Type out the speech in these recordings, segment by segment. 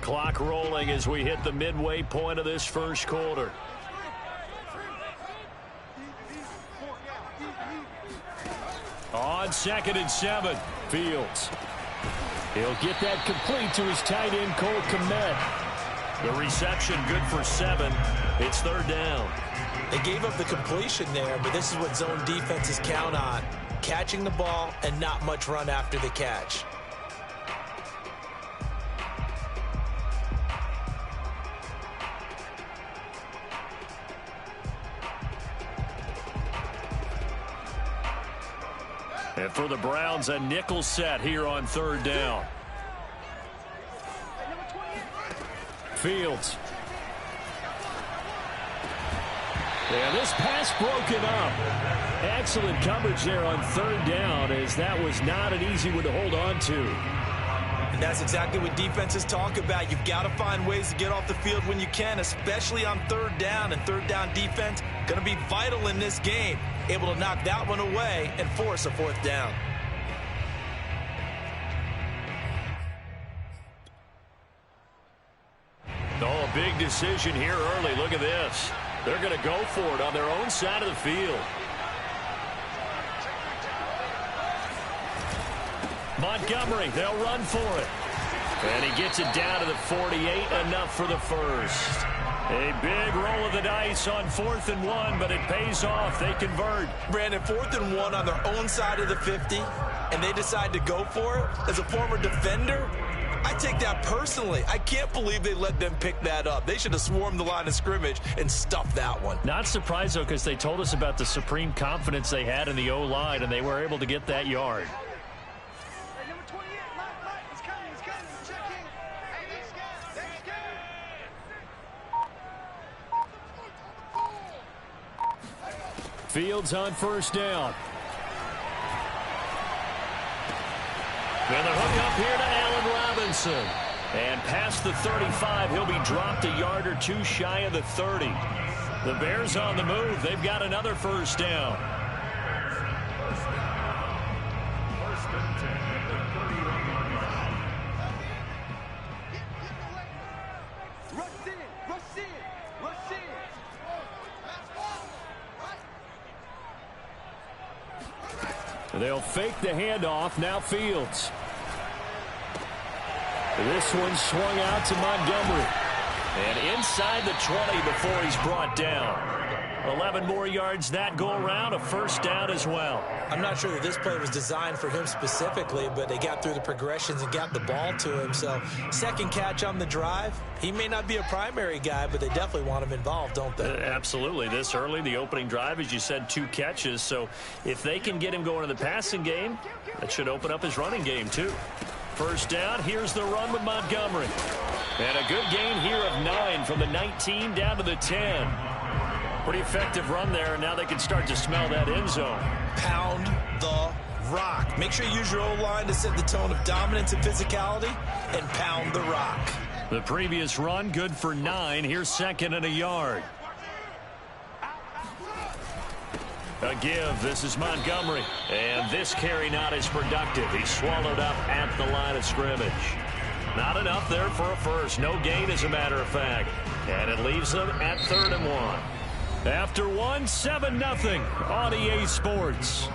Clock rolling as we hit the midway point of this first quarter. On 2nd and 7, Fields. He'll get that complete to his tight end, Cole Kmet. The reception good for 7. It's 3rd down. They gave up the completion there, but this is what zone defenses count on. Catching the ball and not much run after the catch. And for the Browns, a nickel set here on 3rd down. Fields. And this pass broken up. Excellent coverage there on 3rd down, as that was not an easy one to hold on to. And that's exactly what defenses talk about. You've got to find ways to get off the field when you can, especially on 3rd down. And 3rd down defense going to be vital in this game. Able to knock that one away and force a 4th down. Oh, a big decision here early. Look at this. They're going to go for it on their own side of the field. Montgomery, they'll run for it. And he gets it down to the 48, enough for the first. A big roll of the dice on 4th and 1, but it pays off. They convert. Brandon, 4th and 1 on their own side of the 50, and they decide to go for it. As a former defender, I take that personally. I can't believe they let them pick that up. They should have swarmed the line of scrimmage and stuffed that one. Not surprised, though, because they told us about the supreme confidence they had in the O-line, and they were able to get that yard. Fields on 1st down. And the hook up here to Allen Robinson. And past the 35, he'll be dropped a yard or two shy of the 30. The Bears on the move. They've got another 1st down. They'll fake the handoff. Now Fields. This one swung out to Montgomery. And inside the 20 before he's brought down. 11 more yards that go around. A 1st down as well. I'm not sure that this play was designed for him specifically, but they got through the progressions and got the ball to him. So 2nd catch on the drive. He may not be a primary guy, but they definitely want him involved, don't they? Absolutely. This early, the opening drive, as you said, 2 catches. So if they can get him going in the passing game, that should open up his running game too. 1st down. Here's the run with Montgomery. And a good gain here of 9 from the 19 down to the 10. Pretty effective run there, and now they can start to smell that end zone. Pound the rock. Make sure you use your O-line to set the tone of dominance and physicality, and pound the rock. The previous run, good for 9. Here's 2nd and a yard. A give. This is Montgomery. And this carry not as productive. He's swallowed up at the line of scrimmage. Not enough there for a first. No gain, as a matter of fact. And it leaves them at 3rd and 1. After 1, 7-0 on EA Sports.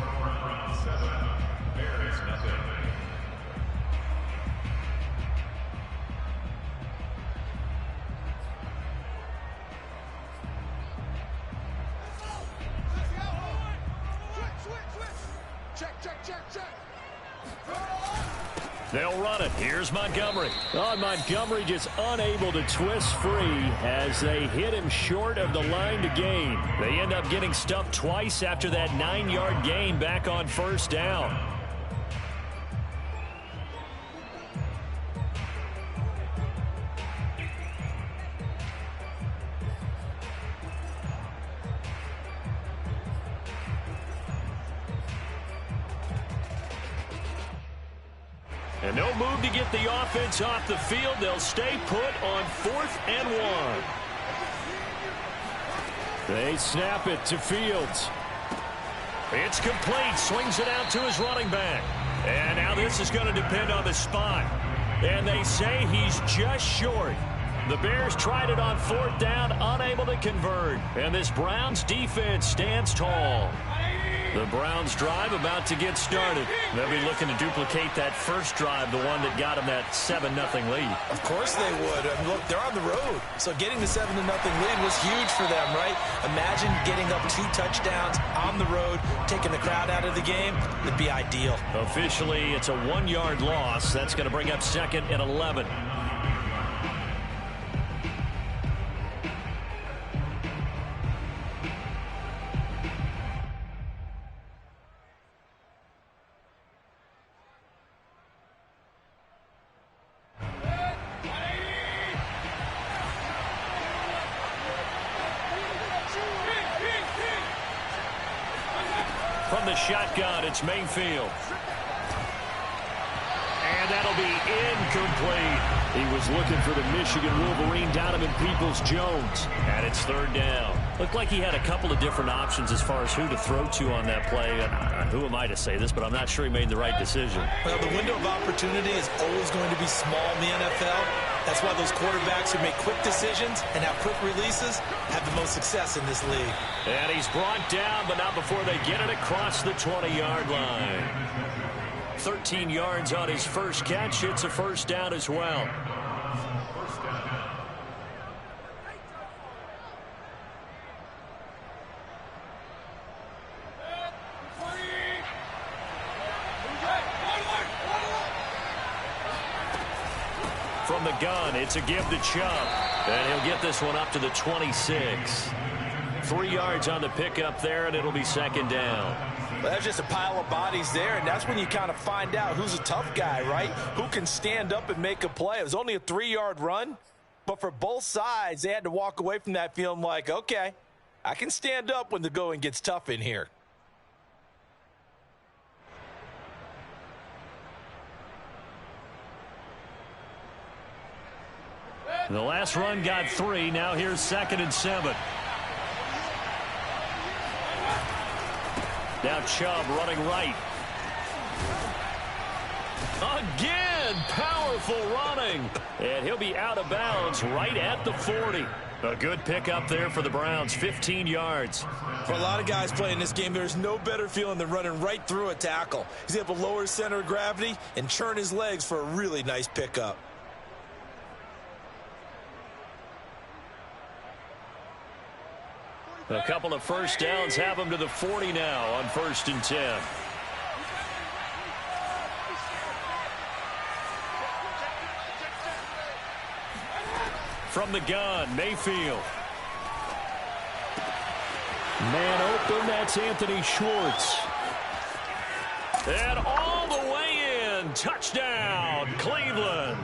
They'll run it. Here's Montgomery. Oh, Montgomery just unable to twist free as they hit him short of the line to gain. They end up getting stuffed twice after that 9-yard gain back on 1st down. And no move to get the offense off the field. They'll stay put on 4th and 1. They snap it to Fields. It's complete. Swings it out to his running back. And now this is going to depend on the spot. And they say he's just short. The Bears tried it on 4th down, unable to convert. And this Browns defense stands tall. The Browns drive about to get started. They'll be looking to duplicate that first drive, the one that got them that 7-0 lead. Of course they would. I mean, look, they're on the road. So getting the 7-0 lead was huge for them, right? Imagine getting up 2 touchdowns on the road, taking the crowd out of the game. It'd be ideal. Officially, it's a 1-yard loss. That's going to bring up 2nd and 11. From the shotgun, it's Mayfield. And that'll be incomplete. He was looking for the Michigan Wolverine, Donovan Peoples-Jones. And it's 3rd down. Looked like he had a couple of different options as far as who to throw to on that play. And who am I to say this, but I'm not sure he made the right decision. Well, the window of opportunity is always going to be small in the NFL. That's why those quarterbacks who make quick decisions and have quick releases have the most success in this league. And he's brought down, but not before they get it across the 20-yard line. 13 yards on his first catch. It's a 1st down as well. From the gun, it's a give to Chubb. And he'll get this one up to the 26. 3 yards on the pickup there, and it'll be 2nd down. Well, that's just a pile of bodies there, and that's when you kind of find out who's a tough guy, right? Who can stand up and make a play. It was only a 3-yard run, but for both sides, they had to walk away from that feeling like, okay, I can stand up when the going gets tough in here. The last run got 3. Now here's 2nd and 7. Now Chubb running right. Again, powerful running. And he'll be out of bounds right at the 40. A good pickup there for the Browns, 15 yards. For a lot of guys playing this game, there's no better feeling than running right through a tackle. He's able to lower his center of gravity and churn his legs for a really nice pickup. A couple of 1st downs have him to the 40 now on 1st and 10. From the gun, Mayfield. Man open, that's Anthony Schwartz. And all the way in, touchdown, Cleveland.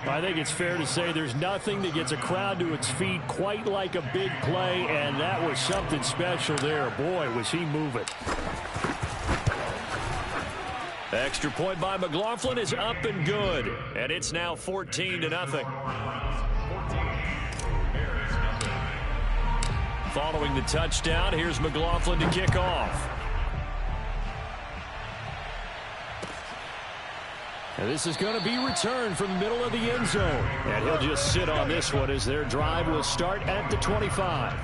I think it's fair to say there's nothing that gets a crowd to its feet quite like a big play, and that was something special there. Boy, was he moving. Extra point by McLaughlin is up and good, and it's now 14-0. Following the touchdown, here's McLaughlin to kick off. And this is going to be returned from the middle of the end zone. And he'll just sit on this one as their drive will start at the 25.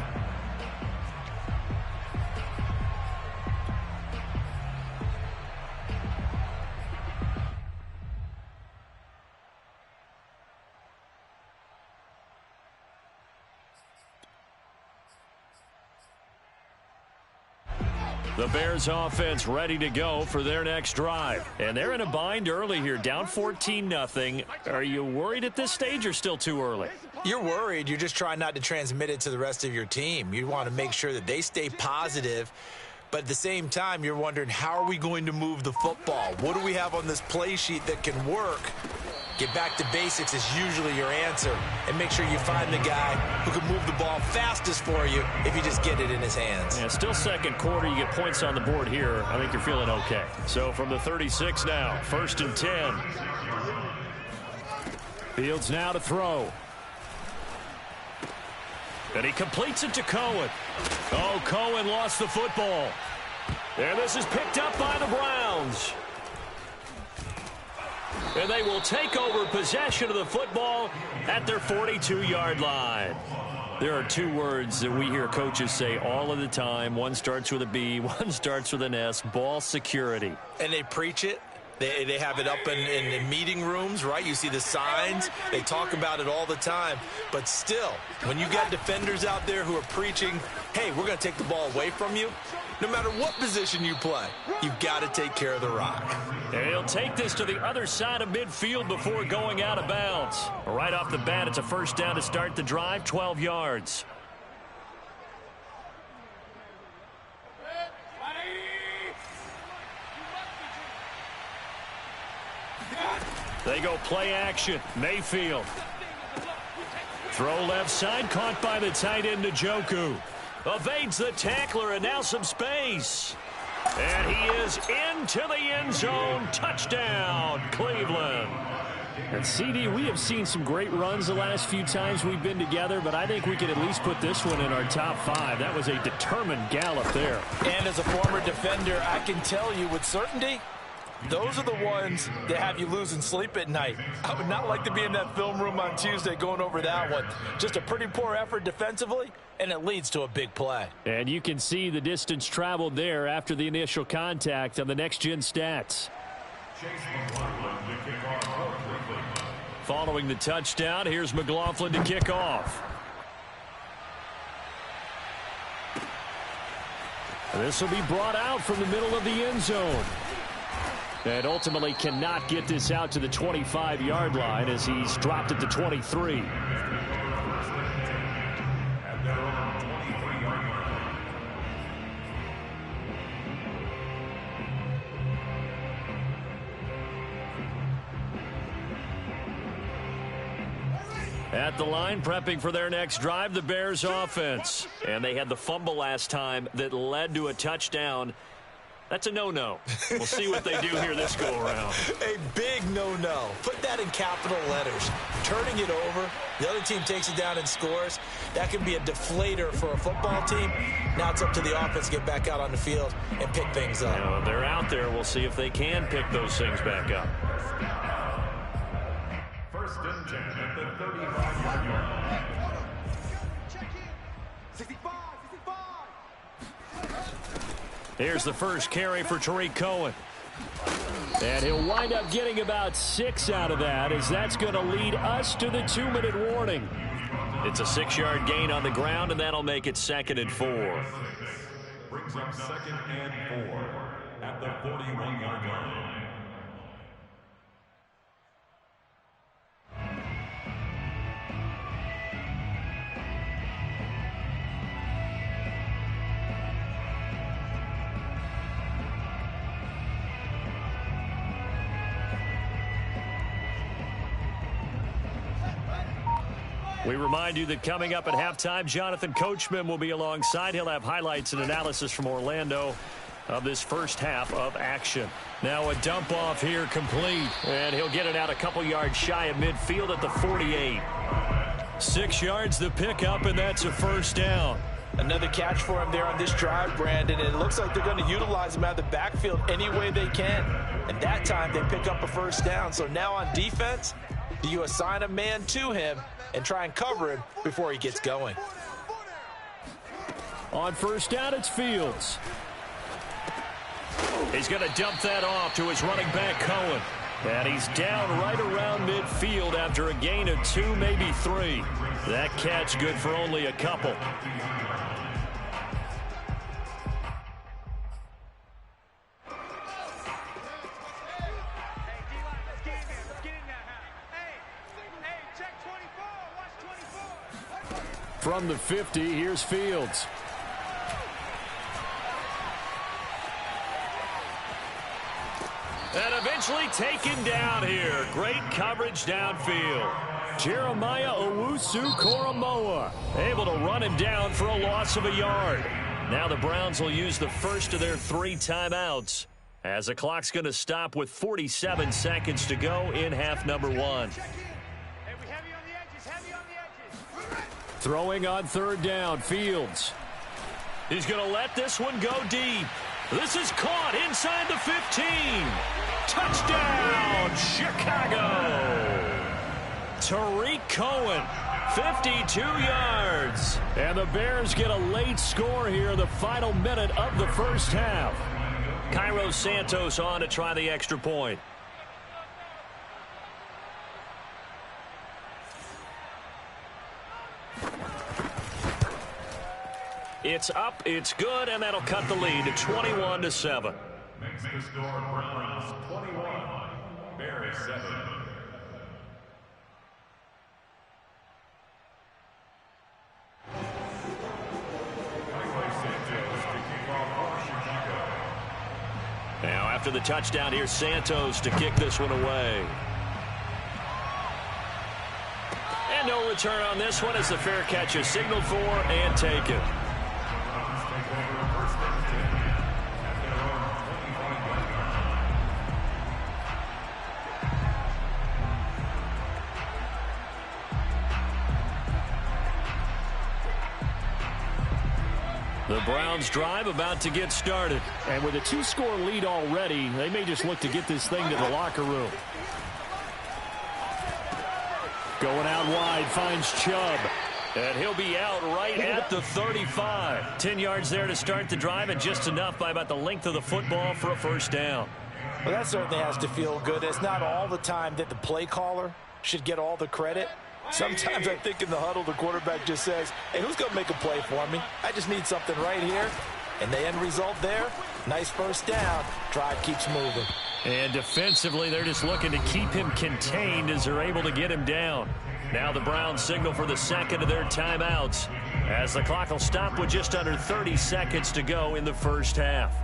The Bears offense ready to go for their next drive. And they're in a bind early here, down 14-0. Are you worried at this stage or still too early? You're worried. You're just trying not to transmit it to the rest of your team. You want to make sure that they stay positive. But at the same time, you're wondering, how are we going to move the football? What do we have on this play sheet that can work? Get back to basics is usually your answer. And make sure you find the guy who can move the ball fastest for you if you just get it in his hands. Yeah, still second quarter. You get points on the board here. I think you're feeling okay. So from the 36 now, 1st and 10. Fields now to throw. And he completes it to Cohen. Oh, Cohen lost the football. And this is picked up by the Browns. And they will take over possession of the football at their 42-yard line. There are two words that we hear coaches say all of the time. One starts with a B, one starts with an S, ball security. And they preach it. They have it up in meeting rooms, right? You see the signs. They talk about it all the time. But still, when you got defenders out there who are preaching, hey, we're going to take the ball away from you, no matter what position you play, you've got to take care of the rock. And he'll take this to the other side of midfield before going out of bounds. Right off the bat, it's a first down to start the drive, 12 yards. They go play action. Mayfield. Throw left side, caught by the tight end, Njoku. Evades the tackler, and now some space. And he is into the end zone. Touchdown, Cleveland. And CD, we have seen some great runs the last few times we've been together, but I think we can at least put this one in our top 5. That was a determined gallop there. And as a former defender, I can tell you with certainty, those are the ones that have you losing sleep at night. I would not like to be in that film room on Tuesday going over that one. Just a pretty poor effort defensively, and it leads to a big play. And you can see the distance traveled there after the initial contact on the next-gen stats. Following the touchdown, here's McLaughlin to kick off. This will be brought out from the middle of the end zone. And ultimately cannot get this out to the 25-yard line as he's dropped at the 23. At the line, prepping for their next drive, the Bears offense. And they had the fumble last time that led to a touchdown. That's a no-no. We'll see what they do here this go-around. A big no-no. Put that in capital letters. Turning it over, the other team takes it down and scores. That can be a deflator for a football team. Now it's up to the offense to get back out on the field and pick things up. Now, they're out there. We'll see if they can pick those things back up. First and 10 at the 35-yard line. Here's the first carry for Tariq Cohen. And he'll wind up getting about 6 out of that, as that's going to lead us to the 2-minute warning. It's a 6-yard gain on the ground, and that'll make it 2nd and 4. Brings up 2nd and 4 at the 41-yard line. We remind you that coming up at halftime, Jonathan Coachman will be alongside. He'll have highlights and analysis from Orlando of this first half of action. Now a dump off here complete, and he'll get it out a couple yards shy of midfield at the 48. 6 yards the pickup, and that's a first down. Another catch for him there on this drive, Brandon, and it looks like they're going to utilize him out of the backfield any way they can. And that time they pick up a first down. So now on defense, do you assign a man to him and try and cover him before he gets going? On first down, it's Fields. He's going to dump that off to his running back, Cohen. And he's down right around midfield after a gain of 2, maybe 3. That catch good for only a couple. From the 50, here's Fields. And eventually taken down here. Great coverage downfield. Jeremiah Owusu-Koramoah able to run him down for a loss of a yard. Now the Browns will use the first of their 3 timeouts, as the clock's going to stop with 47 seconds to go in half number 1. Throwing on third down, Fields. He's going to let this one go deep. This is caught inside the 15. Touchdown, Chicago. Tariq Cohen, 52 yards. And the Bears get a late score here in the final minute of the first half. Cairo Santos on to try the extra point. It's up, it's good, and that'll cut the lead to 21-7. Makes the score Browns 21, Bears 7. Now after the touchdown, here's Santos to kick this one away. And no return on this one as the fair catch is signaled for and taken. The Browns drive about to get started. And with a 2-score lead already, they may just look to get this thing to the locker room. Going out wide, finds Chubb. And he'll be out right at the 35. 10 yards there to start the drive, and just enough by about the length of the football for a first down. Well, that certainly has to feel good. It's not all the time that the play caller should get all the credit. Sometimes I think in the huddle, the quarterback just says, hey, who's going to make a play for me? I just need something right here. And the end result there, nice first down. Drive keeps moving. And defensively, they're just looking to keep him contained as they're able to get him down. Now the Browns signal for the second of their timeouts as the clock will stop with just under 30 seconds to go in the first half.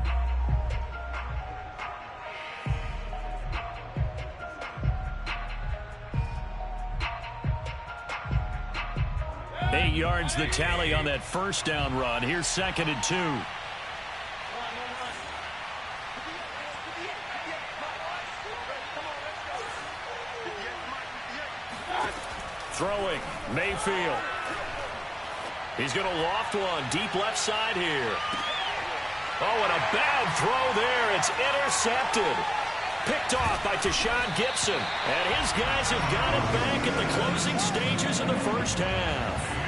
Eight yards the tally on that first down run. Here's 2nd and 2. Throwing, Mayfield. He's going to loft one deep left side here. Oh, and a bad throw there. It's intercepted. Picked off by Tashawn Gibson. And his guys have got it back at the closing stages of the first half.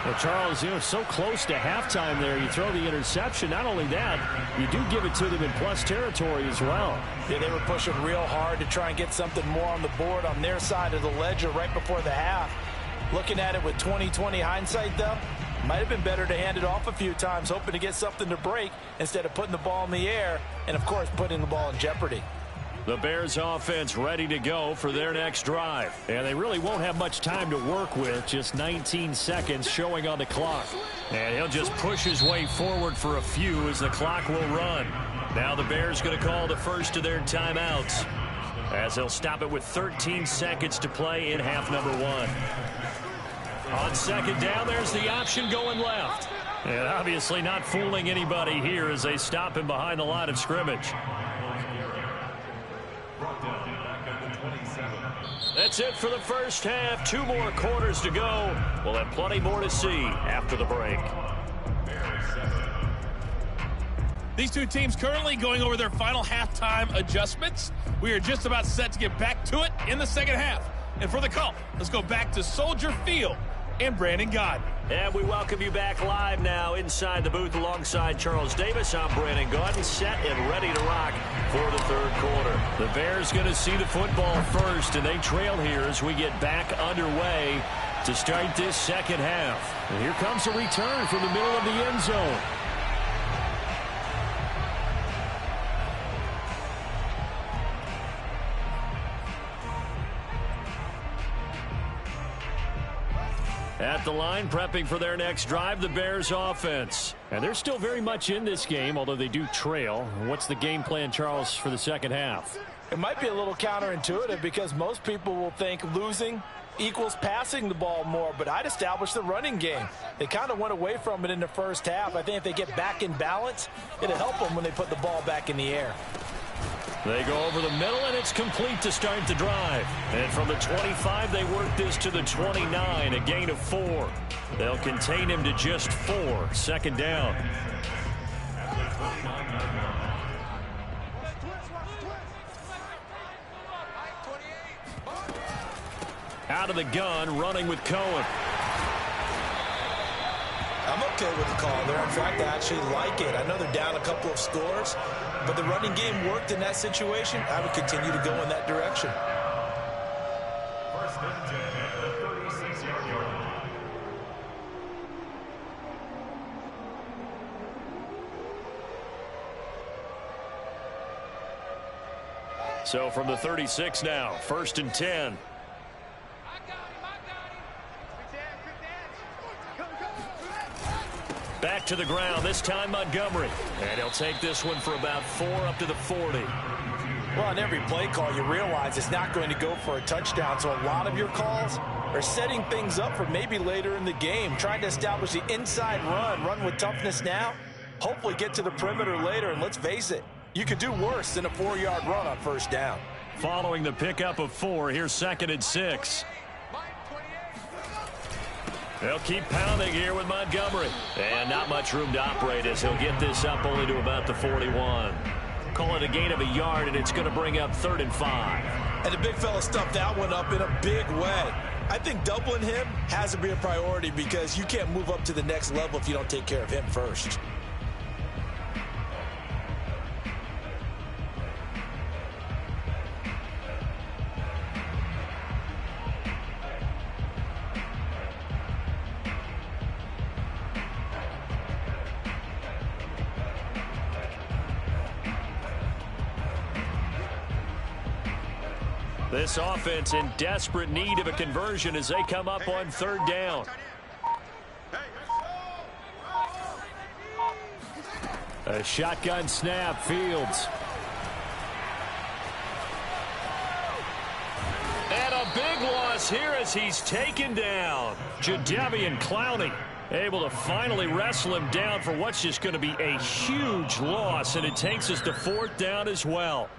Well, Charles, so close to halftime there. You throw the interception. Not only that, you do give it to them in plus territory as well. Yeah, they were pushing real hard to try and get something more on the board on their side of the ledger right before the half. Looking at it with 20/20 hindsight, though, might have been better to hand it off a few times, hoping to get something to break instead of putting the ball in the air and, of course, putting the ball in jeopardy. The Bears offense ready to go for their next drive. And they really won't have much time to work with. Just 19 seconds showing on the clock. And he'll just push his way forward for a few as the clock will run. Now the Bears going to call the first of their timeouts as they'll stop it with 13 seconds to play in half number 1. On second down, there's the option going left. And obviously not fooling anybody here as they stop him behind the line of scrimmage. That's it for the first half. 2 more quarters to go. We'll have plenty more to see after the break. These two teams currently going over their final halftime adjustments. We are just about set to get back to it in the second half. And for the call, let's go back to Soldier Field and Brandon Gaudin. And we welcome you back live now inside the booth alongside Charles Davis. I'm Brandon Gaudin, set and ready to rock for the third quarter. The Bears going to see the football first, and they trail here as we get back underway to start this second half. And here comes a return from the middle of the end zone. At the line, prepping for their next drive, the Bears offense. And they're still very much in this game, although they do trail. What's the game plan, Charles, for the second half? It might be a little counterintuitive because most people will think losing equals passing the ball more, but I'd establish the running game. They kind of went away from it in the first half. I think if they get back in balance, it'll help them when they put the ball back in the air. They go over the middle, and it's complete to start the drive. And from the 25, they work this to the 29, a gain of 4. They'll contain him to just 4. Second down. Out of the gun, running with Cohen. I'm okay with the call there. In fact, I actually like it. I know they're down a couple of scores, but the running game worked in that situation. I would continue to go in that direction. First and 10 at the 36-yard line. So from the 36 now, first and 10. Back to the ground, this time Montgomery. And he'll take this one for about 4 up to the 40. Well, on every play call, you realize it's not going to go for a touchdown, so a lot of your calls are setting things up for maybe later in the game, trying to establish the inside run with toughness now, hopefully get to the perimeter later, and let's face it, you could do worse than a 4-yard run on first down. Following the pickup of 4, here's 2nd and 6. They'll keep pounding here with Montgomery. And not much room to operate as he'll get this up only to about the 41. Call it a gain of a yard, and it's going to bring up 3rd and 5. And the big fella stuffed that one up in a big way. I think doubling him has to be a priority because you can't move up to the next level if you don't take care of him first. This offense in desperate need of a conversion as they come up on 3rd down. A shotgun snap, Fields. And a big loss here as he's taken down. Jadeveon Clowney able to finally wrestle him down for what's just going to be a huge loss, and it takes us to 4th down as well.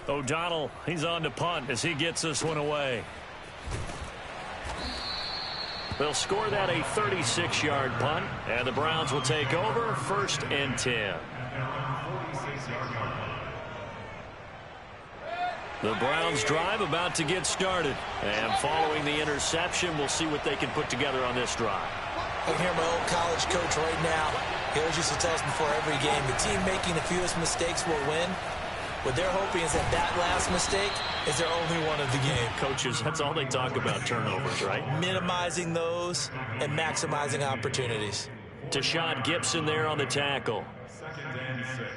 O'Donnell, he's on to punt as he gets this one away. They'll score that a 36-yard punt, and the Browns will take over 1st and 10. The Browns drive about to get started, and following the interception, we'll see what they can put together on this drive. I can hear my old college coach right now. He always used to tell us before every game, the team making the fewest mistakes will win. What they're hoping is that last mistake is their only one of the game. Coaches, that's all they talk about, turnovers, right? Minimizing those and maximizing opportunities. Tashawn Gibson there on the tackle. 2nd and 6.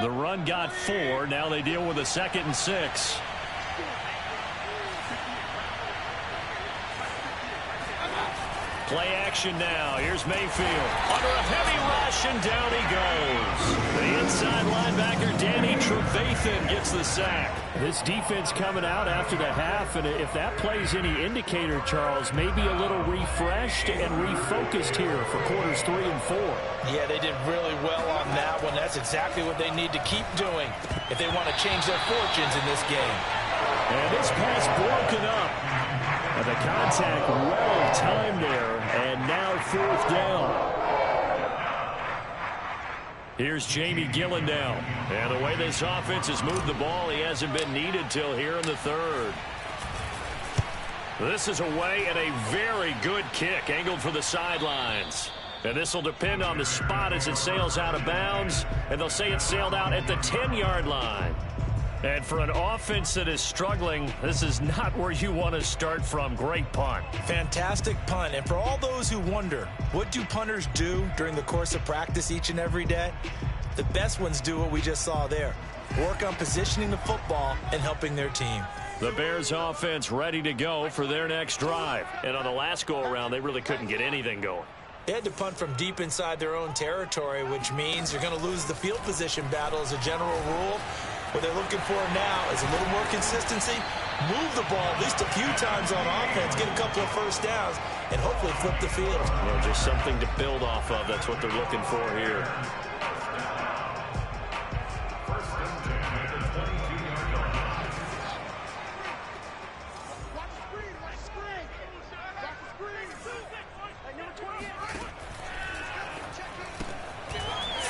The run got 4. Now they deal with a 2nd and 6. Play action now. Here's Mayfield. Under a heavy rush, and down he goes. The inside linebacker, Danny Trevathan, gets the sack. This defense coming out after the half, and if that plays any indicator, Charles, maybe a little refreshed and refocused here for quarters 3 and 4. Yeah, they did really well on that one. That's exactly what they need to keep doing if they want to change their fortunes in this game. And this pass broken up. And the contact well timed there, and now 4th down. Here's Jamie Gillen now. And the way this offense has moved the ball, he hasn't been needed till here in the 3rd. This is away and a very good kick, angled for the sidelines. And this will depend on the spot as it sails out of bounds. And they'll say it sailed out at the 10-yard line. And for an offense that is struggling, this is not where you want to start from. Great punt. Fantastic punt. And for all those who wonder, what do punters do during the course of practice each and every day? The best ones do what we just saw there. Work on positioning the football and helping their team. The Bears offense ready to go for their next drive. And on the last go-around, they really couldn't get anything going. They had to punt from deep inside their own territory, which means you're going to lose the field position battle as a general rule. What they're looking for now is a little more consistency, move the ball at least a few times on offense, get a couple of first downs, and hopefully flip the field. Just something to build off of. That's what they're looking for here.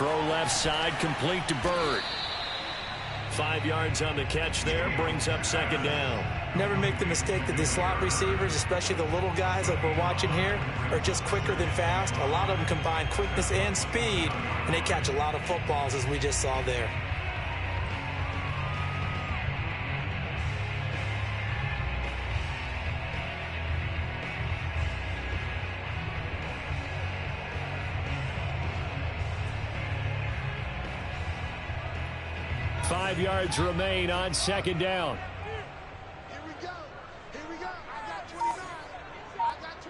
Throw left side, complete to Byrd. 5 yards on the catch there, brings up second down. Never make the mistake that the slot receivers, especially the little guys like we're watching here, are just quicker than fast. A lot of them combine quickness and speed, and they catch a lot of footballs, as we just saw there. Five yards remain on second down. Here we go. Here we go. I got 29. I got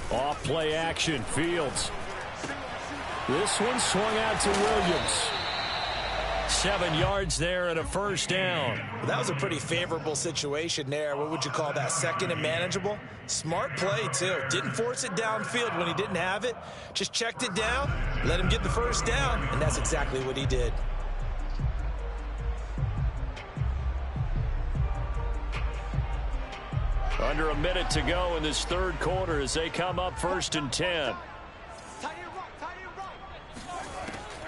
29. Off play action. Fields. This one swung out to Williams. 7 yards there and a first down. Well, that was a pretty favorable situation there. What would you call that? Second and manageable? Smart play, too. Didn't force it downfield when he didn't have it. Just checked it down, let him get the first down, and that's exactly what he did. Under a minute to go in this third quarter as they come up 1st and 10.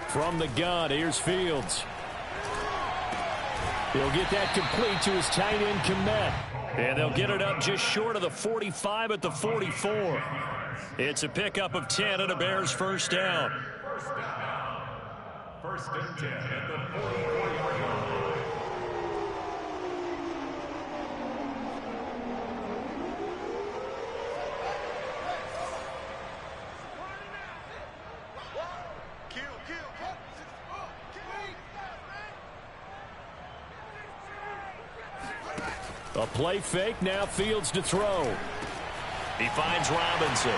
From the gun, here's Fields. He'll get that complete to his tight end, Kmet. And they'll get it up just short of the 45 at the 44. It's a pickup of 10 and a Bears first down. First and 10 at the 44-yard line. A play fake, now Fields to throw. He finds Robinson.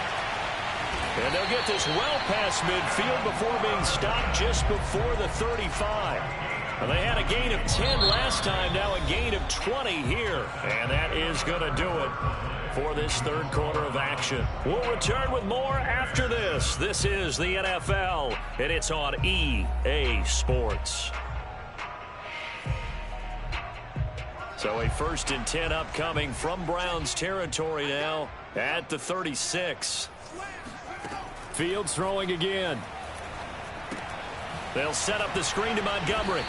And they'll get this well past midfield before being stopped just before the 35. Well, they had a gain of 10 last time, now a gain of 20 here. And that is going to do it for this third quarter of action. We'll return with more after this. This is the NFL, and it's on EA Sports. So a 1st and 10 upcoming from Browns territory now at the 36. Fields throwing again. They'll set up the screen to Montgomery.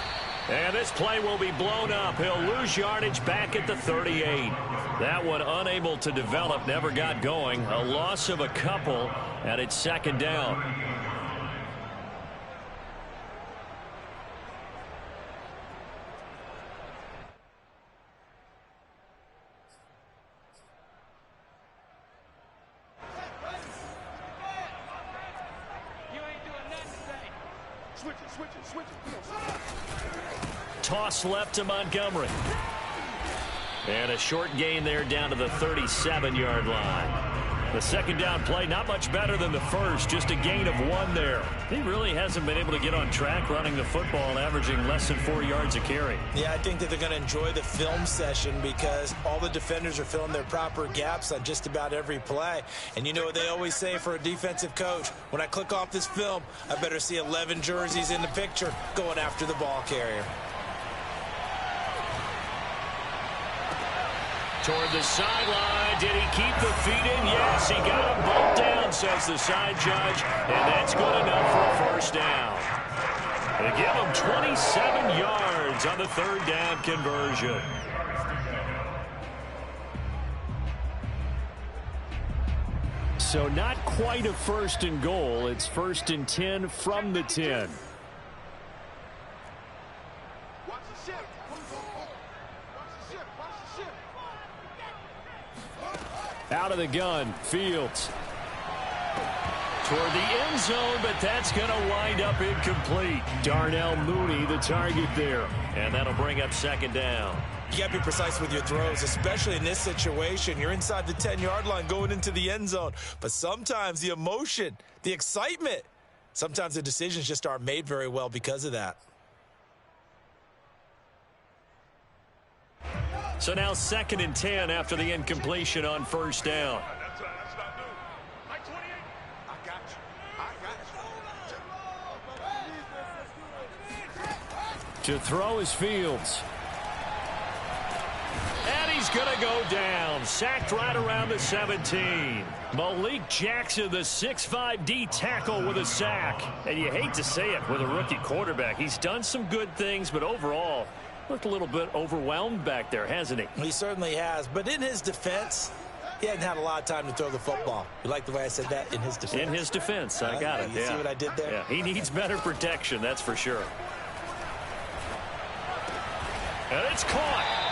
And this play will be blown up. He'll lose yardage back at the 38. That one unable to develop, never got going. A loss of a couple, and it's second down. Toss left to Montgomery. And a short gain there down to the 37-yard line. The second down play, not much better than the first, just a gain of 1 there. He really hasn't been able to get on track running the football, averaging less than 4 yards a carry. Yeah, I think that they're going to enjoy the film session because all the defenders are filling their proper gaps on just about every play. And you know what they always say for a defensive coach? When I click off this film, I better see 11 jerseys in the picture going after the ball carrier. Toward the sideline. Did he keep the feet in? Yes, he got them both down, says the side judge. And that's good enough for a first down. They give him 27 yards on the third down conversion. So not quite a 1st and goal. It's 1st and 10 from the 10. Out of the gun, Fields. Toward the end zone, but that's going to wind up incomplete. Darnell Mooney, the target there. And that'll bring up second down. You got to be precise with your throws, especially in this situation. You're inside the 10-yard line going into the end zone. But sometimes the emotion, the excitement, sometimes the decisions just aren't made very well because of that. So now 2nd and 10 after the incompletion on first down. To throw is Fields. And he's he's going to go down. Sacked right around the 17. Malik Jackson, the 6'5" D tackle with a sack. And you hate to say it with a rookie quarterback. He's done some good things, but overall, looked a little bit overwhelmed back there, hasn't he? He certainly has. But in his defense, he hadn't had a lot of time to throw the football. You like the way I said that? In his defense. In his defense. I got it. You see what I did there? Yeah, he needs better protection, that's for sure. And it's caught.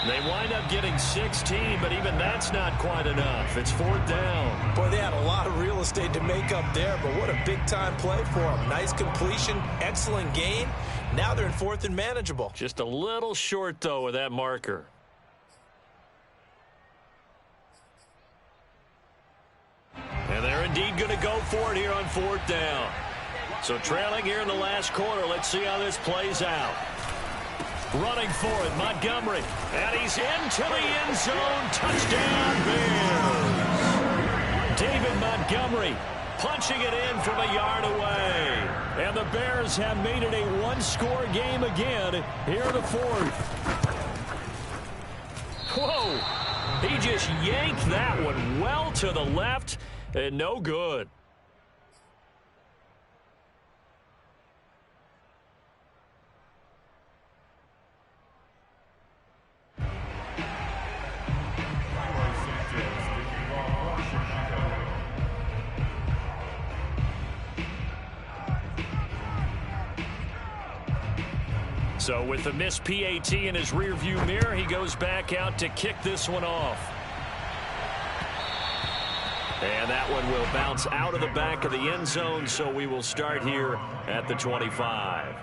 They wind up getting 16, but even that's not quite enough. It's 4th down. Boy, they had a lot of real estate to make up there, but what a big-time play for them. Nice completion, excellent gain. Now they're in 4th and manageable. Just a little short, though, with that marker. And they're indeed going to go for it here on 4th down. So trailing here in the last quarter. Let's see how this plays out. Running for it, Montgomery. And he's into the end zone. Touchdown, Bears. David Montgomery punching it in from a yard away. And the Bears have made it a one-score game again here in the 4th. Whoa. He just yanked that one well to the left and no good. So with the missed PAT in his rearview mirror, he goes back out to kick this one off. And that one will bounce out of the back of the end zone, so we will start here at the 25.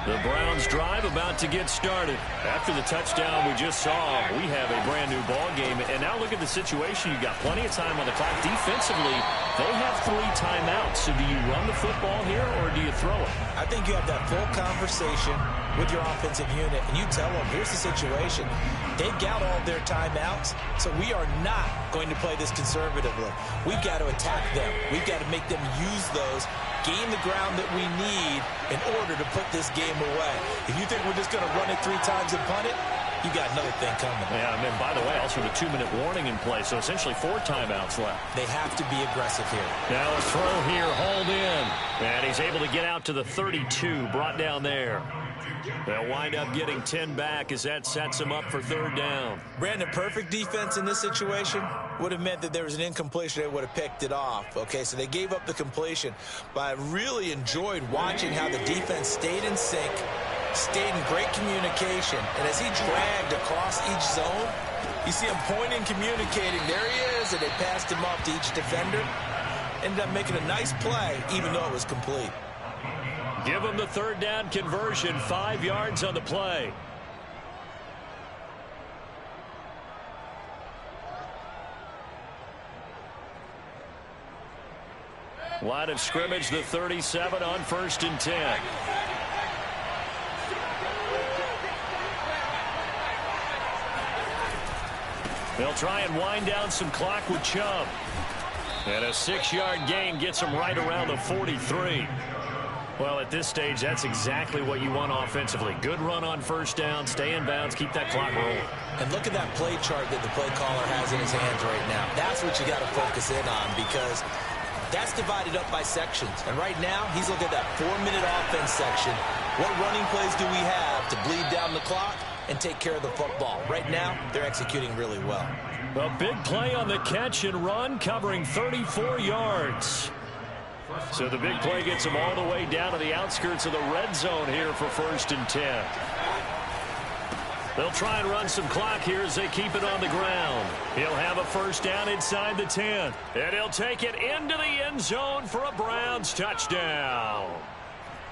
The Browns drive about to get started. After the touchdown we just saw, we have a brand new ball game. And now look at the situation. You've got plenty of time on the clock. Defensively, they have 3 timeouts. So do you run the football here or do you throw it? I think you have that full conversation with your offensive unit, and you tell them, here's the situation. They've got all their timeouts, so we are not going to play this conservatively. We've got to attack them. We've got to make them use those, gain the ground that we need in order to put this game away. If you think we're just going to run it 3 times and punt it, you got another thing coming. Yeah, and then, by the way, also the 2-minute warning in play, so essentially 4 timeouts left. They have to be aggressive here. Now a throw here, hauled in. And he's able to get out to the 32, brought down there. They'll wind up getting 10 back as that sets him up for 3rd down. Brandon, perfect defense in this situation would have meant that there was an incompletion. They would have picked it off. Okay, so they gave up the completion. But I really enjoyed watching how the defense stayed in sync, stayed in great communication. And as he dragged across each zone, you see him pointing, communicating. There he is, and they passed him off to each defender. Ended up making a nice play, even though it was complete. Give him the 3rd down conversion, 5 yards on the play. Line of scrimmage, the 37 on 1st and 10. They'll try and wind down some clock with Chubb. And a 6-yard gain gets him right around the 43. Well, at this stage, that's exactly what you want offensively. Good run on 1st down, stay in bounds, keep that clock rolling. And look at that play chart that the play caller has in his hands right now. That's what you got to focus in on, because that's divided up by sections. And right now, he's looking at that 4-minute offense section. What running plays do we have to bleed down the clock and take care of the football? Right now, they're executing really well. A big play on the catch and run, covering 34 yards. So the big play gets him all the way down to the outskirts of the red zone here for 1st and 10. They'll try and run some clock here as they keep it on the ground. He'll have a 1st down inside the 10. And he'll take it into the end zone for a Browns touchdown.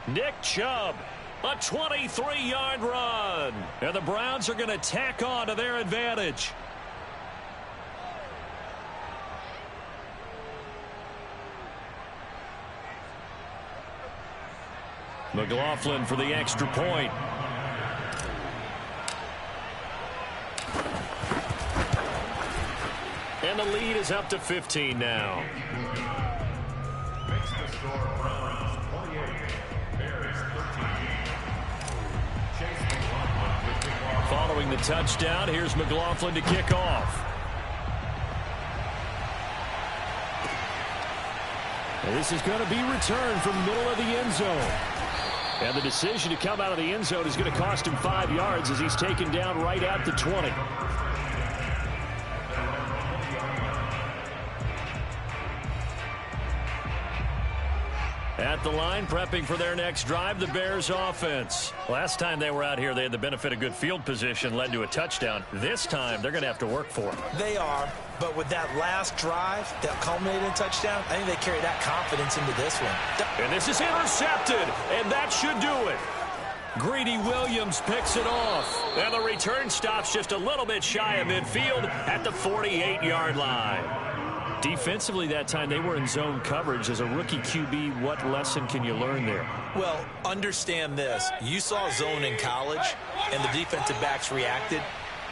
Nick Chubb, a 23-yard run. And the Browns are going to tack on to their advantage. McLaughlin for the extra point. And the lead is up to 15 now. score Browns 28, Bears 13. Chase McLaughlin with kickoff. Following the touchdown, here's McLaughlin to kick off. And this is going to be returned from the middle of the end zone. And the decision to come out of the end zone is going to cost him 5 yards as he's taken down right at the 20. At the line, prepping for their next drive, the Bears offense. Last time they were out here, they had the benefit of good field position, led to a touchdown. This time, they're going to have to work for it. They are, but with that last drive that culminated in touchdown, I think they carry that confidence into this one. And this is intercepted, and that should do it. Greedy Williams picks it off. And the return stops just a little bit shy of midfield at the 48-yard line. Defensively that time, they were in zone coverage. As a rookie QB, what lesson can you learn there? Well, understand this. You saw zone in college, and the defensive backs reacted,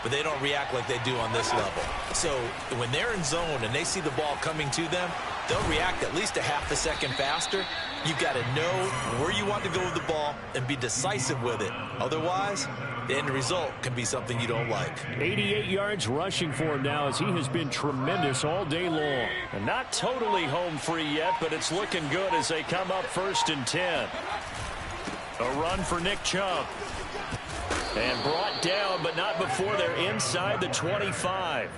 but they don't react like they do on this level. So when they're in zone and they see the ball coming to them, they'll react at least a half a second faster. You've got to know where you want to go with the ball and be decisive with it. Otherwise, the end result can be something you don't like. 88 yards rushing for him now as he has been tremendous all day long. And not totally home free yet, but it's looking good as they come up 1st and 10. A run for Nick Chubb. And brought down, but not before they're inside the 25.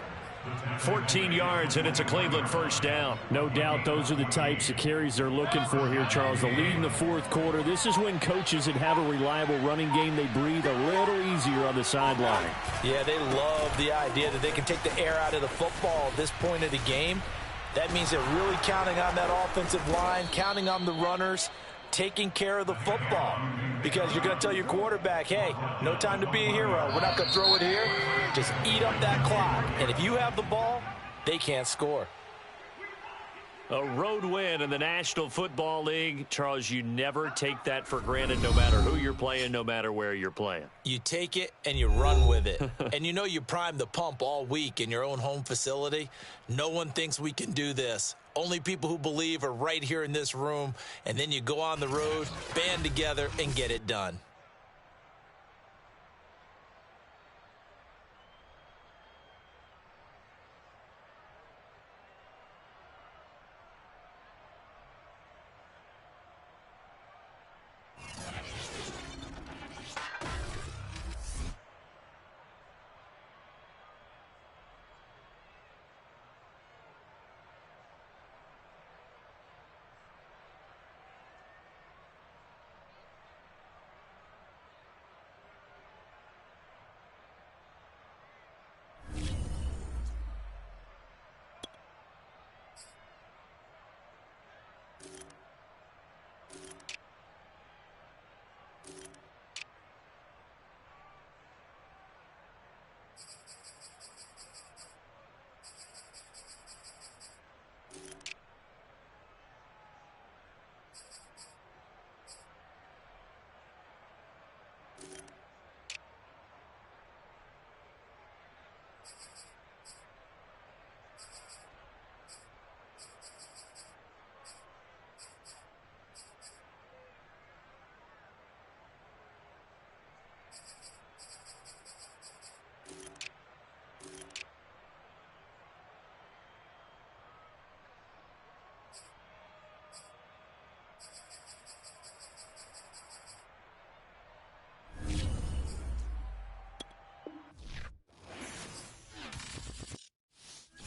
14 yards, and it's a Cleveland first down. No doubt those are the types of carries they're looking for here, Charles. The lead in the fourth quarter. This is when coaches that have a reliable running game, they breathe a little easier on the sideline. Yeah, they love the idea that they can take the air out of the football at this point of the game. That means they're really counting on that offensive line, counting on the runners, taking care of the football. Because you're going to tell your quarterback, hey, no time to be a hero. We're not going to throw it here. Just eat up that clock. And if you have the ball, they can't score. A road win in the National Football League. Charles, you never take that for granted no matter who you're playing, no matter where you're playing. You take it and you run with it. And you know you primed the pump all week in your own home facility. No one thinks we can do this. Only people who believe are right here in this room. And then you go on the road, band together, and get it done.